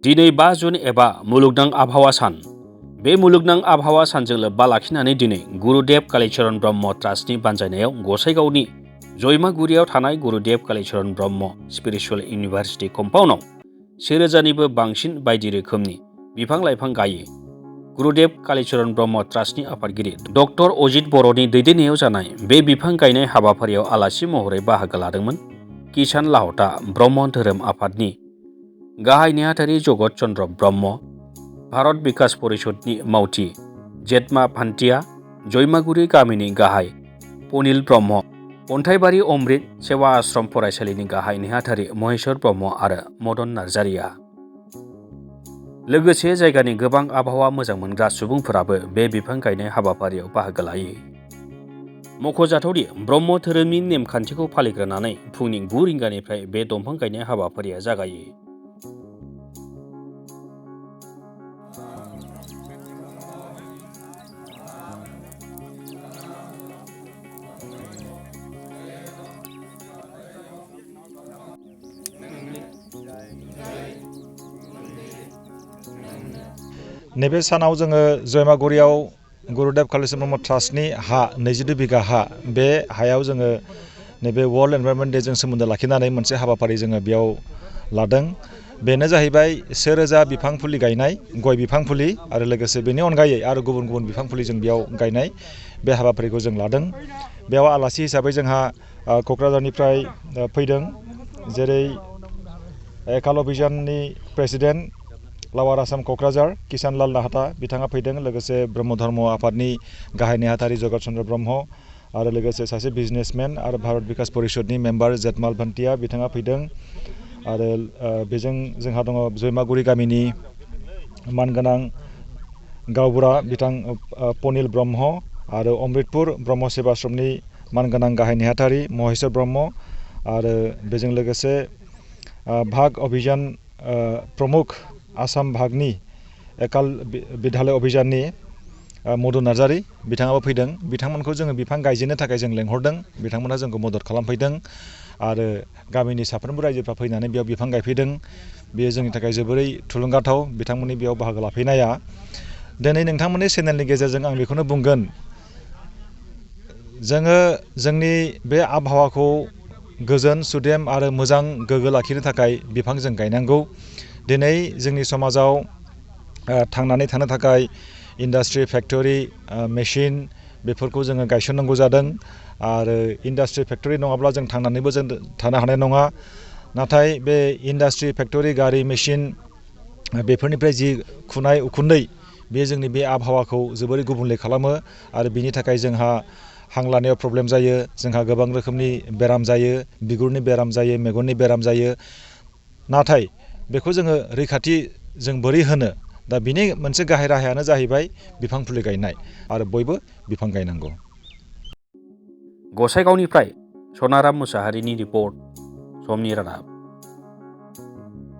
दिनै 5 जुन एबा मुलुगनां आबहावा सान। बे मुलुगनां आबहावा सानजों लोब्बा लाखिनानै दिनै गुरुदेव कालीचरण ब्रह्म ट्रास्टनि बानजायनायाव गसाइगावनि जयमागुरियाव थानाय गुरुदेव कालीचरण ब्रह्म स्पिरिचुवेल इउनिभारसिटि कम्पाउन्डआव 1000निबो बांसिन बायदि रोखोमनि बिफां लाइफां गायो। गुरुदेव कालीचरण ब्रह्म ट्रास्टनि आफादगिरि डक्टर अजित बर'नि दैदेननायाव जानाय बे बिफां गायनाय हाबाफारियाव आलासि महरै बाहागो लादोंमोन किसान लाहटा ब्रह्म धोरोम आफादनि गाहाय नेहाथारि जगत चन्द्र ब्रह्म, भारत बिकास परिषदनि मावथि जेतमा भान्टिया, जयमागुरि गामिनि गाहाय पनिल ब्रह्म, अन्थाइबारि अमृत सेवा आश्रम फरायसालिनि गाहाय नेहाथारि महेश्वर ब्रह्म आरो मदन नार्जारिया। लोगोसे जायगानि गोबां आबहावा मोजां मोनग्रा सुबुंफोराबो बे बिफां गायनाय हाबाफारियाव बाहागो लायो। मख'जाथावदि ब्रह्म धोरोमनि नेमखान्थिखौ फालिग्रोनानै फुंनि 9 रिंगानिफ्राय बे दंफां गायनाय हाबाफारिया जागायो। नैबे सानाव जोङो जयमागुरियाव गुरुदेव कालीचरण ब्रह्म ट्रास्टनि हा 22 बिघा हा, बे हायाव जोङो नैबे वर्ल्ड एनभायरनमेन्ट डेजों सोमोन्दो लाखिनानै मोनसे हाबाफारि जोङो बेयाव लादों। बेनो जाहैबाय 1000 बिफां फुलि गायनाय, गय बिफां फुलि आरो लोगोसे बेनि अनगायै आरो गुबुन गुबुन बिफां फुलि जों बेयाव गायनाय बे हाबाफारिखौ जों लादों। बेयाव आलासि हिसाबै जोंहा क'क्राझारनिफ्राय फैदों, जेरै एकाल अभियाननि प्रेसिडेन्ट लावार आसाम क'क्राझार किसान लाल लाहाटा बिथाङा फैदों, लोगोसे ब्रह्म धर्म आफादनि गाहाय नेहाथारि जगत चन्द्र ब्रह्म आरो लोगोसे सासे बिजनेसमेन आरो भारत बिकास परिषदनि मेम्बार जेतमाल भान्टिया बिथाङा फैदों। आरो बेजों जोंहा दङ जयमागुरि गामिनि मानगोनां गावबुरा बिथां पनिल ब्रह्म आरो अमृतपुर ब्रह्म सेवाश्रमनि मानगोनां गाहाय नेहाथारि महेश्वर ब्रह्म आरो बेजों लोगोसे भाग अभियान प्रमुख आसाम भागनि एकाल बिधालय अभियाननि मदन नार्जारि बिथाङाबो फैदों। बिथांमोनखौ जोङो बिफां गायजेननो थाखाय जों लेंहरदों, बिथांमोनहा जोंखौ मदद खालामफैदों आरो गामिनि साफ्रोमबो रायजोफ्रा फैनानै बेयाव बिफां गायफैदों। बेयो जोंनि थाखाय जोबोरै थुलुंगाथाव बिथांमोननि बेयाव बाहागो लाफैनाया। दिनै नोंथांमोननि चेनेलनि गेजेरजों आं बेखौनो बुंगोन, जोङो जोंनि बे आबहावाखौ गोजोन सुदेम आरो मोजां गोग्गो लाखिनो थाखाय बिफां जों गायनांगौ। दिनै जोंनि समाजाव थांनानै थानो थाखाय इन्डास्ट्रि, फेक्टरि, मेसिन बेफोरखौ जोङो गायसननांगौ जादों आरो इन्डास्ट्रि फेक्टरि नङाब्ला जों थांनानैबो जों थानो हानाय नङा। नाथाय बे इन्डास्ट्रि, फेक्टरि, गारि, मेसिन बेफोरनिफ्राय जि खुनाय उखुन्दै बे जोंनि बे आबहावाखौ जोबोरै गुबुंले खालामो आरो बिनि थाखाय जोंहा हां लानायाव प्रब्लेम जायो, जोंहा गोबां रोखोमनि बेराम जायो, बिगुरनि बेराम जायो, मेगननि बेराम जायो। नाथाय बेखौ जोङो रैखाथि जों बोरै होनो? दा बिनि मोनसे गाहाय राहायानो जाहैबाय बिफां फुलि गायनाय आरो बयबो बिफां गायनांगौ। गसाइगावनिफ्राय सनाराम मुसाहारिनि रिपर्ट, समनि रादाब।